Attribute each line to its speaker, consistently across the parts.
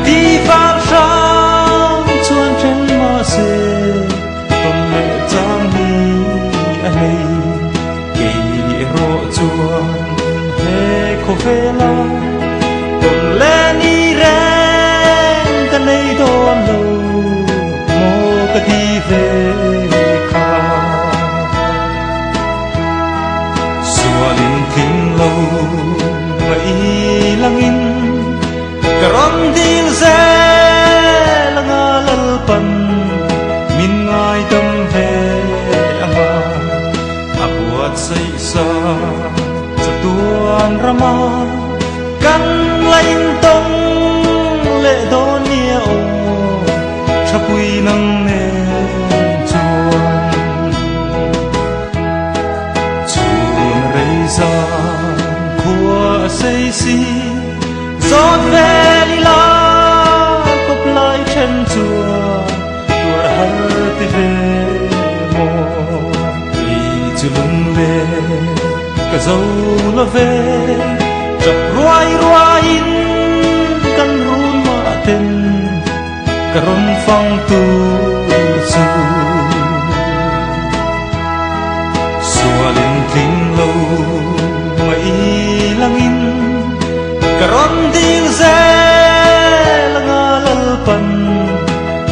Speaker 1: đi vào sáng chuan trên mà xe tuần lệ trang đi hay kỳ rộ chuan he khô phê la tuần lệ ni ren cái này đón lâu mô cái đi về khá xua lên thinh lâu vậy lăng in karon dil ze langa lalpan min ngai tâm ve ama abuat say sa tuan rama kan lain tong le don nia o chapui nang ne chuan rei za khua say si giọt về đi la cốc lại chân chùa tuột hở tê về mồ vì chưa lưng về cả dâu nó về chập ruai in căn run mà tên cả rôn phong tu su xua lên kinh lâu mấy lăng in karon dil ze langa lalpan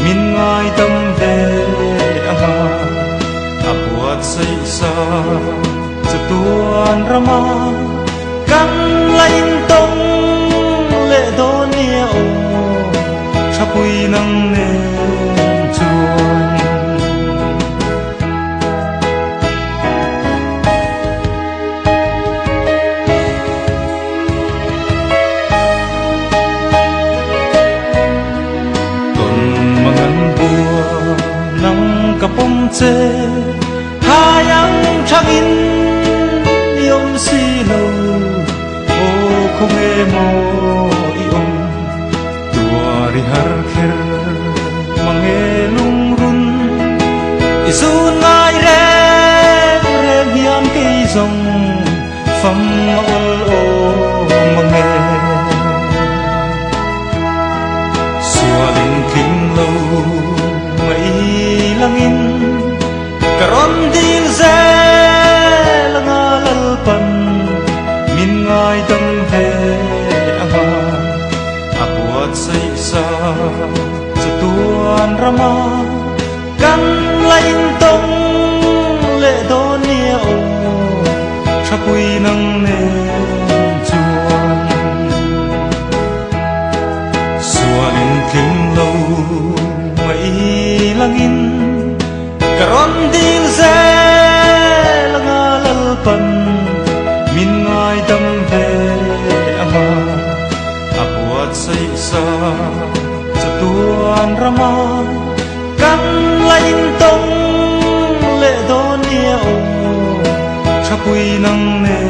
Speaker 1: min ngai tâm ve ama abuat say sa tuan rama kan lain tong le don nia o chapui nang ne chuan kapom che hayang changin yom si lo o không e mo iom tuari har kher mange lung run isun ngai re hian ke zong fam ol o mange sualin king lo mai langin karon dil ze langa lalpan min ngai tâm ve ama abuat say sa tuan rama kan lain tong le don nia o chapui nang ne chuan sualin king lâu mai langin karon dil ze langa lalpan min ngai tâm ve ama abuat say sa tuan rama kan lain tong le don nia o chapui nang ne